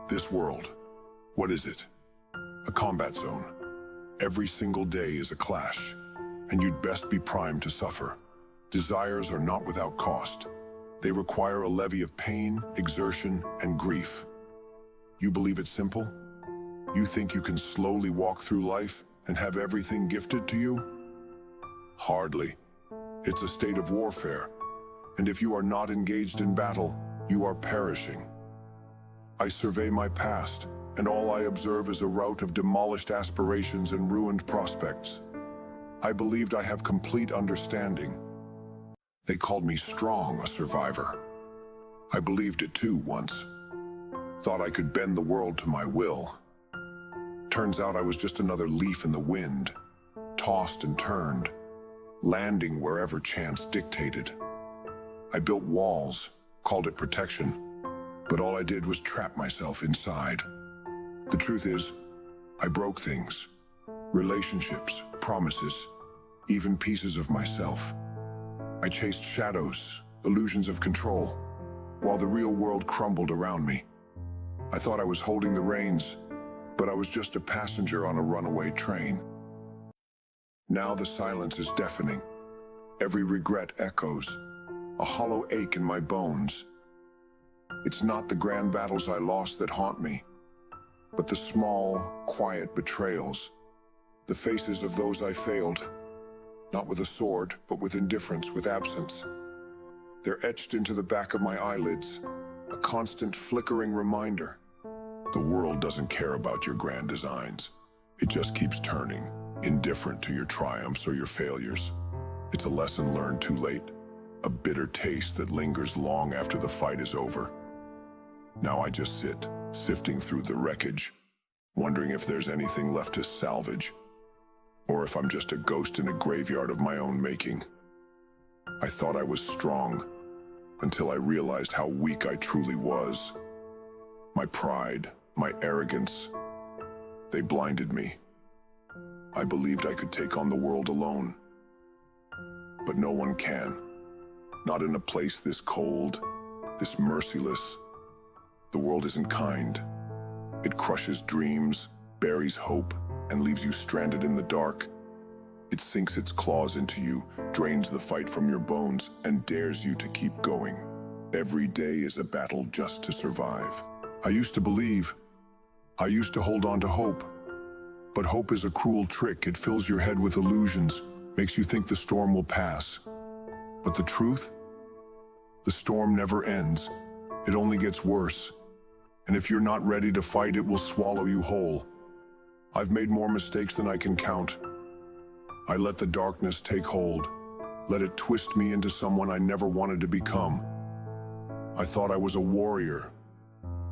This world, what is it? A combat zone. Every single day is a clash, and you'd best be primed to suffer. Desires are not without cost. They require a levy of pain, exertion, and grief. You believe it's simple? You think you can slowly walk through life and have everything gifted to you? Hardly. It's a state of warfare, and if you are not engaged in battle, you are perishing. I survey my past, and all I observe is a rout of demolished aspirations and ruined prospects. I believed I have complete understanding. They called me strong, a survivor. I believed it too once. Thought I could bend the world to my will. Turns out I was just another leaf in the wind, tossed and turned, landing wherever chance dictated. I built walls, called it protection, but all I did was trap myself inside. The truth is, I broke things. Relationships, promises, even pieces of myself. I chased shadows, illusions of control, while the real world crumbled around me. I thought I was holding the reins, but I was just a passenger on a runaway train. Now the silence is deafening. Every regret echoes, a hollow ache in my bones. It's not the grand battles I lost that haunt me, but the small, quiet betrayals, the faces of those I failed, not with a sword, but with indifference, with absence. They're etched into the back of my eyelids, a constant flickering reminder. The world doesn't care about your grand designs. It just keeps turning, indifferent to your triumphs or your failures. It's a lesson learned too late, a bitter taste that lingers long after the fight is over. Now I just sit, sifting through the wreckage, wondering if there's anything left to salvage, or if I'm just a ghost in a graveyard of my own making. I thought I was strong, until I realized how weak I truly was. My pride, my arrogance, they blinded me. I believed I could take on the world alone. But no one can. Not in a place this cold, this merciless. The world isn't kind. It crushes dreams, buries hope, and leaves you stranded in the dark. It sinks its claws into you, drains the fight from your bones, and dares you to keep going. Every day is a battle just to survive. I used to believe. I used to hold on to hope. But hope is a cruel trick. It fills your head with illusions, makes you think the storm will pass. But the truth? The storm never ends. It only gets worse. And if you're not ready to fight, it will swallow you whole. I've made more mistakes than I can count. I let the darkness take hold, let it twist me into someone I never wanted to become. I thought I was a warrior,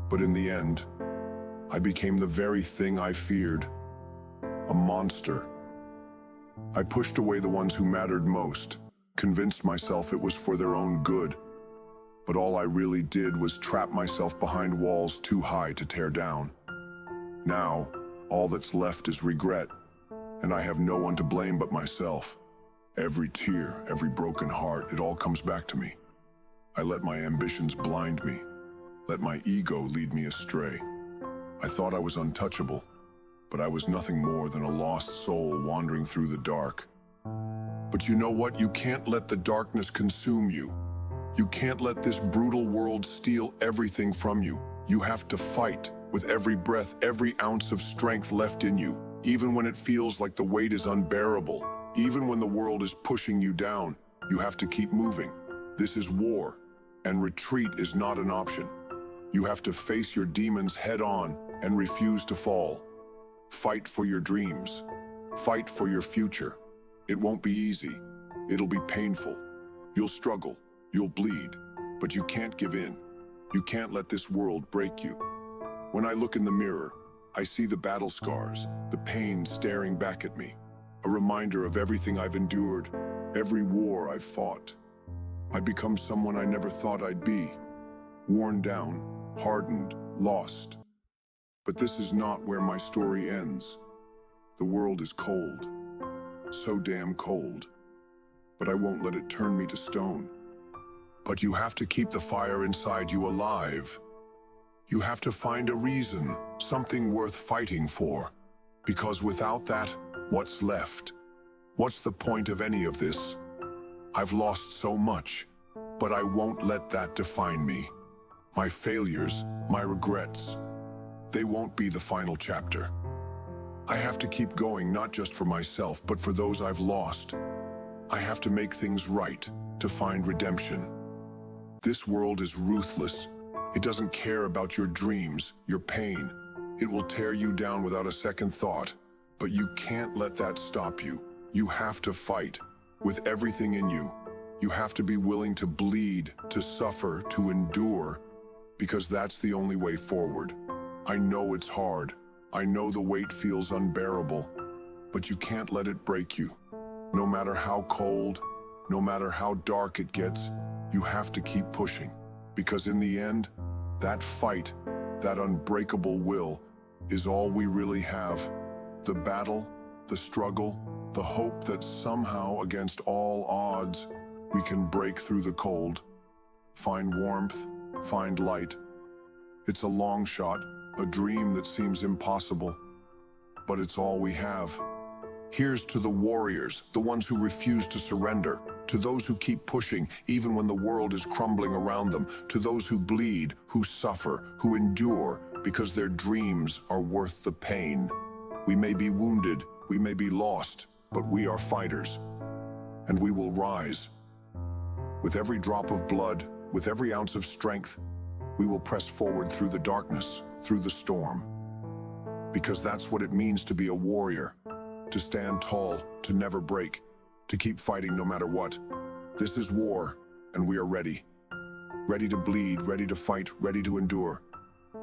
but in the end, I became the very thing I feared, a monster. I pushed away the ones who mattered most, convinced myself it was for their own good. But all I really did was trap myself behind walls too high to tear down. Now, all that's left is regret, and I have no one to blame but myself. Every tear, every broken heart, it all comes back to me. I let my ambitions blind me, let my ego lead me astray. I thought I was untouchable, but I was nothing more than a lost soul wandering through the dark. But you know what? You can't let the darkness consume you. You can't let this brutal world steal everything from you. You have to fight with every breath, every ounce of strength left in you, even when it feels like the weight is unbearable, even when the world is pushing you down. You have to keep moving. This is war, and retreat is not an option. You have to face your demons head on and refuse to fall. Fight for your dreams. Fight for your future. It won't be easy. It'll be painful. You'll struggle. You'll bleed, but you can't give in. You can't let this world break you. When I look in the mirror, I see the battle scars, the pain staring back at me, a reminder of everything I've endured, every war I've fought. I become someone I never thought I'd be, worn down, hardened, lost. But this is not where my story ends. The world is cold, so damn cold, but I won't let it turn me to stone. But you have to keep the fire inside you alive. You have to find a reason, something worth fighting for. Because without that, what's left? What's the point of any of this? I've lost so much, but I won't let that define me. My failures, my regrets, they won't be the final chapter. I have to keep going, not just for myself, but for those I've lost. I have to make things right, to find redemption. This world is ruthless. It doesn't care about your dreams, your pain. It will tear you down without a second thought. But you can't let that stop you. You have to fight with everything in you. You have to be willing to bleed, to suffer, to endure, because that's the only way forward. I know it's hard. I know the weight feels unbearable, but you can't let it break you. No matter how cold, no matter how dark it gets, you have to keep pushing. Because in the end, that fight, that unbreakable will, is all we really have. The battle, the struggle, the hope that somehow, against all odds, we can break through the cold, find warmth, find light. It's a long shot, a dream that seems impossible, but it's all we have. Here's to the warriors, the ones who refuse to surrender, to those who keep pushing even when the world is crumbling around them, to those who bleed, who suffer, who endure, because their dreams are worth the pain. We may be wounded, we may be lost, but we are fighters, and we will rise. With every drop of blood, with every ounce of strength, we will press forward through the darkness, through the storm. Because that's what it means to be a warrior, to stand tall, to never break, to keep fighting no matter what. This is war, and we are ready. Ready to bleed, ready to fight, ready to endure.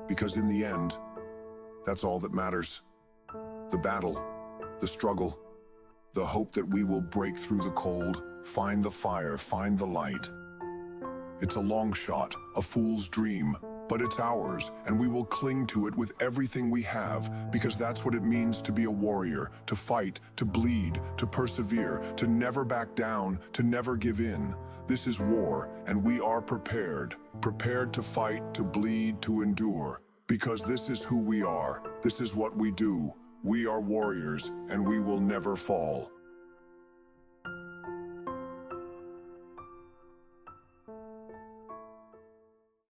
Because in the end, that's all that matters. The battle, the struggle, the hope that we will break through the cold, find the fire, find the light. It's a long shot, a fool's dream, but it's ours, and we will cling to it with everything we have, because that's what it means to be a warrior, to fight, to bleed, to persevere, to never back down, to never give in. This is war, and we are prepared to fight, to bleed, to endure, because this is who we are. This is what we do. We are warriors, and we will never fall.